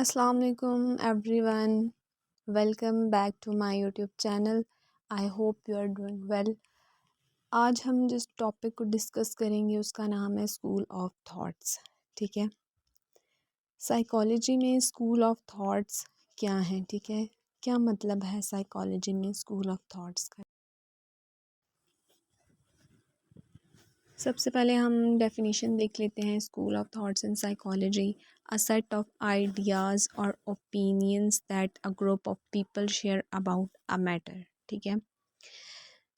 अस्सलाम वालेकुम everyone, welcome back to my YouTube channel. I hope you are doing well. आज हम जिस टॉपिक को डिस्कस करेंगे उसका नाम है स्कूल ऑफ थॉट्स। ठीक है, साइकोलॉजी में स्कूल ऑफ थॉट्स क्या है? ठीक है, क्या मतलब है साइकोलॉजी में स्कूल ऑफ थॉट्स का? सबसे पहले हम डेफिनेशन देख लेते हैं। School of thoughts in psychology, a set of ideas or opinions that a group of people share about a matter। ठीक है,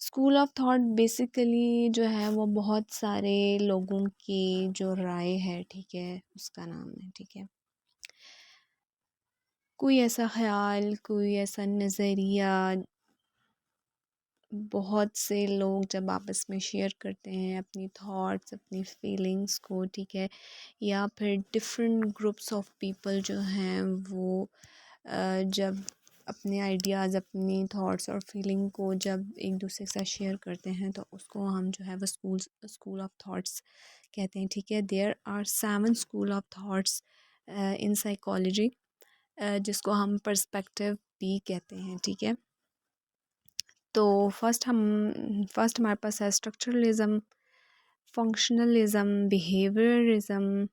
स्कूल ऑफ थॉट बेसिकली जो है वो बहुत सारे लोगों की जो राय है, ठीक है, उसका नाम है। ठीक है, कोई ऐसा ख्याल, कोई ऐसा नज़रिया बहुत से लोग जब आपस में शेयर करते हैं अपनी थॉट्स, अपनी फीलिंग्स को, ठीक है, या फिर डिफरेंट ग्रुप्स ऑफ पीपल जो हैं वो जब अपने आइडियाज़, अपनी थॉट्स और फीलिंग को जब एक दूसरे के साथ शेयर करते हैं तो उसको हम जो है वो स्कूल ऑफ थॉट्स कहते हैं। ठीक है, there are 7 school of thoughts in psychology, जिसको हम पर्सपेक्टिव भी कहते हैं। ठीक है, तो फर्स्ट हमारे पास है structuralism, functionalism, behaviourism,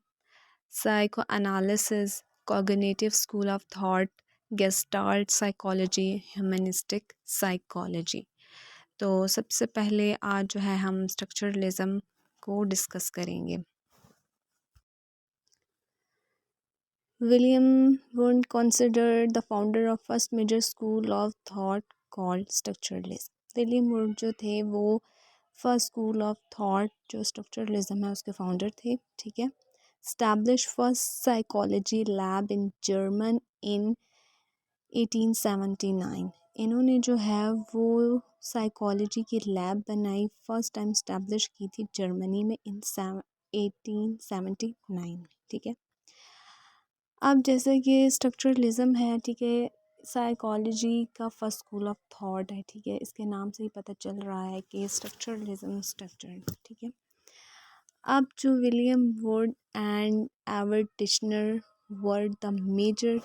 psycho analysis, cognitive school of thought, gestalt psychology, humanistic psychology. तो सबसे पहले आज जो है हम स्ट्रक्चरलिज्म को डिस्कस करेंगे। William wound considered the founder of first major school of thought called structuralism। William wound जो थे वो फर्स्ट स्कूल ऑफ थॉट जो स्ट्रक्चरलिज्म है उसके फाउंडर थे। ठीक है, established first psychology lab in German in 1879। इन्होंने जो है वो साइकोलॉजी की लैब बनाई, फर्स्ट टाइम स्टैब्लिश की थी जर्मनी में इन 1879। ठीक है, अब जैसे कि स्ट्रक्चरलिज्म है, ठीक है, साइकोलॉजी का फर्स्ट स्कूल ऑफ थॉट है। ठीक है, इसके नाम से ही पता चल रहा है कि स्ट्रक्चरलिज्म स्ट्रक्चर। ठीक है, अब जो William Wundt and Edward Titchener were the major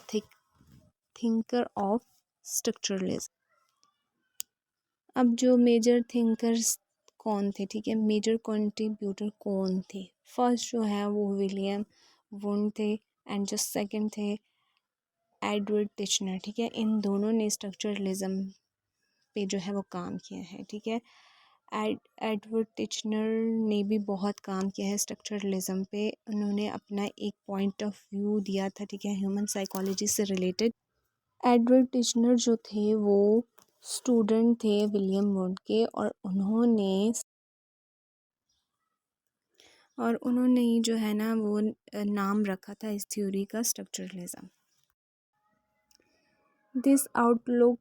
thinker of structuralism. अब जो मेजर थिंकर्स कौन थे? ठीक है, मेजर कंट्रीब्यूटर कौन थे? फर्स्ट जो है वो विलियम वुड थे एंड जो सेकंड थे एडवर्ड टिश्नर। ठीक है, इन दोनों ने स्ट्रक्चरलिज्म पे जो है वो काम किया है। ठीक है, एडवर्ड टिश्नर ने भी बहुत काम किया है स्ट्रक्चरलिज्म पे। उन्होंने अपना एक पॉइंट ऑफ व्यू दिया था, ठीक है, ह्यूमन साइकोलॉजी से रिलेटेड। एडवर्ड टिश्नर जो थे वो स्टूडेंट थे विलियम वुड के, और उन्होंने ही जो है ना वो नाम रखा था इस थ्योरी का structuralism. This outlook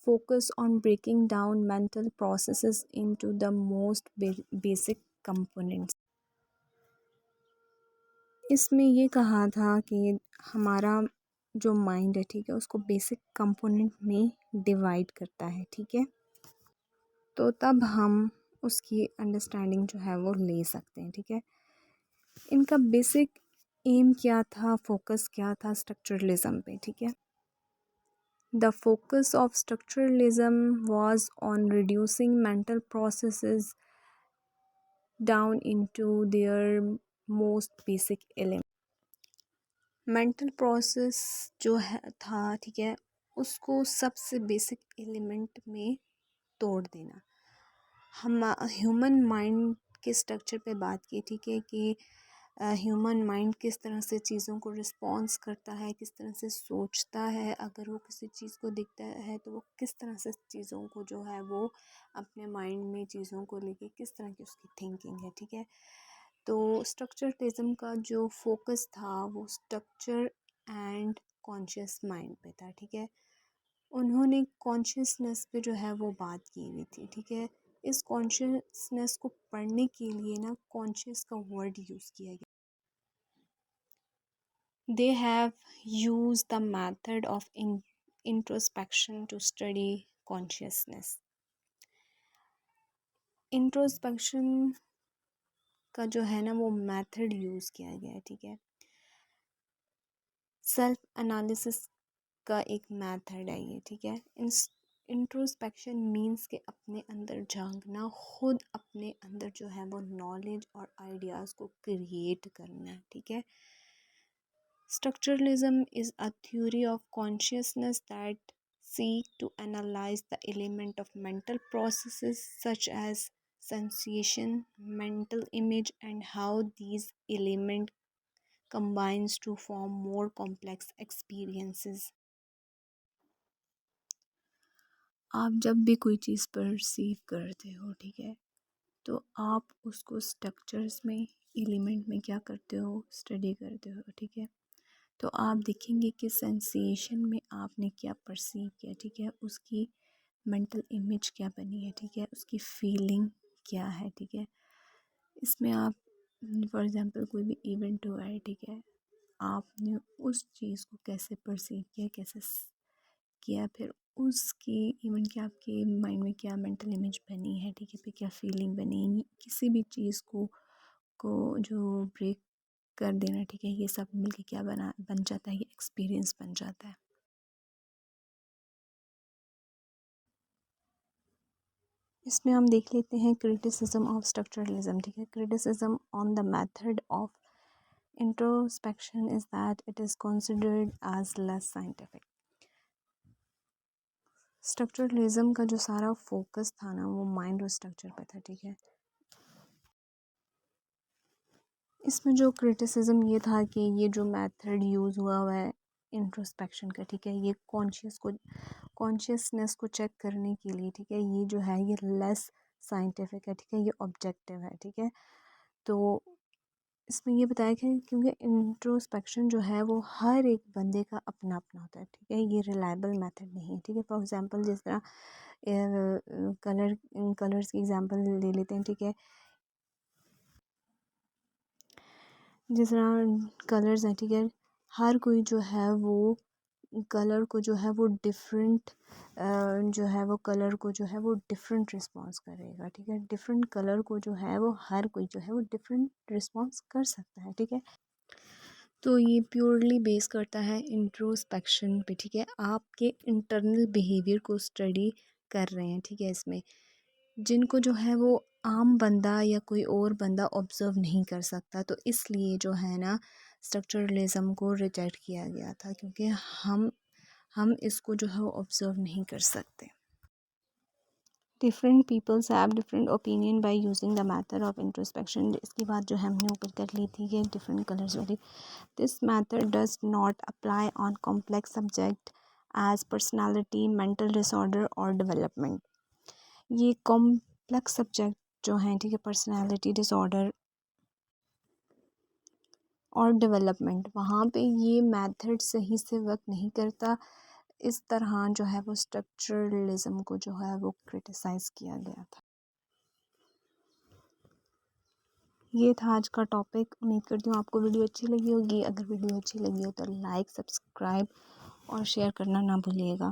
focus on breaking down mental processes into the most basic components। इसमें ये कहा था कि हमारा जो माइंड है, ठीक है, उसको बेसिक कंपोनेंट में डिवाइड करता है। ठीक है, तो तब हम उसकी अंडरस्टैंडिंग जो है वो ले सकते हैं। ठीक है, इनका बेसिक एम क्या था, फोकस क्या था स्ट्रक्चरलिज्म पे? ठीक है, the focus of structuralism was on reducing mental processes down into their most basic element। Mental process जो है था, ठीक है, उसको सबसे बेसिक एलिमेंट में तोड़ देना। हम ह्यूमन माइंड के स्ट्रक्चर पे बात की, ठीक है, कि ह्यूमन माइंड किस तरह से चीज़ों को रिस्पॉन्स करता है, किस तरह से सोचता है, अगर वो किसी चीज़ को दिखता है तो वो किस तरह से चीज़ों को जो है वो अपने माइंड में चीज़ों को लेके किस तरह की उसकी थिंकिंग है। ठीक है, तो स्ट्रक्चरलिज्म का जो फोकस था वो स्ट्रक्चर एंड कॉन्शियस माइंड पे था। ठीक है, उन्होंने कॉन्शियसनेस पे जो है वो बात की हुई थी। ठीक है, इस कॉन्शियसनेस को पढ़ने के लिए ना कॉन्शियस का वर्ड यूज़ किया गया। They have use the method of introspection to study consciousness. Introspection का जो है ना वो मेथड यूज़ किया गया है। ठीक है, सेल्फ एनालिसिस का एक मेथड है ये, ठीक है। इंट्रोस्पेक्शन मीन्स के अपने अंदर झांकना, खुद अपने अंदर जो है वो नॉलेज और आइडियाज़ को क्रिएट करना, ठीक है। Structuralism is a theory of consciousness that seek to analyze the element of mental processes such as sensation, mental image, and how these elements combines to form more complex experiences. आप जब भी कोई चीज़ perceive करते हो, ठीक है, तो आप उसको स्ट्रक्चर्स में, एलिमेंट में क्या करते हो, स्टडी करते हो, ठीक है। तो आप देखेंगे कि सेंसेशन में आपने क्या परसीव किया, ठीक है, उसकी मेंटल इमेज क्या बनी है, ठीक है, उसकी फीलिंग क्या है, ठीक है। इसमें आप फॉर एग्ज़ाम्पल कोई भी इवेंट हुआ है, ठीक है, आपने उस चीज़ को कैसे परसीव किया, कैसे किया, फिर उसकी इवेंट की आपके माइंड में क्या मेंटल इमेज बनी है, ठीक है, फिर क्या फीलिंग बनी, किसी भी चीज़ को जो ब्रेक कर देना, ठीक है, ये सब मिलके क्या बन जाता है, ये एक्सपीरियंस बन जाता है। इसमें हम देख लेते हैं क्रिटिसिज्म ऑफ स्ट्रक्चरलिज्म, ठीक है। Criticism on the method of introspection is that it is considered as less scientific. Structuralism का जो सारा फोकस था ना, वो माइंड और स्ट्रक्चर पे था, ठीक है। इसमें जो क्रिटिसिज्म ये था कि ये जो मेथड यूज़ हुआ है इंट्रोस्पेक्शन का, ठीक है, ये कॉन्शियसनेस को चेक करने के लिए, ठीक है, ये जो है ये लेस साइंटिफिक है, ठीक है, ये ऑब्जेक्टिव है, ठीक है। तो इसमें ये बताया कि क्योंकि इंट्रोस्पेक्शन जो है वो हर एक बंदे का अपना अपना होता है, ठीक है, ये रिलायबल मेथड नहीं है, ठीक है। फॉर एग्जांपल जिस तरह कलर्स की एग्जांपल ले लेते हैं, ठीक है, जिस तरह कलर्स हैं, ठीक है, हर कोई जो है वो कलर को जो है वो डिफरेंट जो है वो कलर को जो है वो डिफरेंट रिस्पॉन्स करेगा, ठीक है। डिफरेंट कलर को जो है वो हर कोई जो है वो डिफरेंट रिस्पॉन्स कर सकता है, ठीक है। तो ये प्योरली बेस करता है इंट्रोस्पेक्शन पे, ठीक है, आपके इंटरनल बिहेवियर को स्टडी कर रहे हैं, ठीक है। इसमें जिनको जो है वो आम बंदा या कोई और बंदा ऑब्ज़र्व नहीं कर सकता, तो इसलिए जो है ना स्ट्रक्चरलिज्म को रिजेक्ट किया गया था, क्योंकि हम इसको जो है वो ऑब्ज़र्व नहीं कर सकते। Different peoples have different opinion by using the method of introspection. इसकी बात जो है हमने ऊपर कर ली थी कि डिफरेंट कलर्स वाली। This method does not apply on complex subject as personality, mental disorder और डेवलपमेंट। ये कॉम्प्लेक्स सब्जेक्ट जो हैं, ठीक है, पर्सनालिटी डिसऑर्डर और डेवलपमेंट, वहाँ पे ये मेथड सही से वर्क नहीं करता। इस तरह जो है वो स्ट्रक्चरलिज्म को जो है वो क्रिटिसाइज़ किया गया था। ये था आज का टॉपिक। उम्मीद करती हूँ आपको वीडियो अच्छी लगी होगी। अगर वीडियो अच्छी लगी हो तो लाइक, सब्सक्राइब और शेयर करना ना भूलिएगा।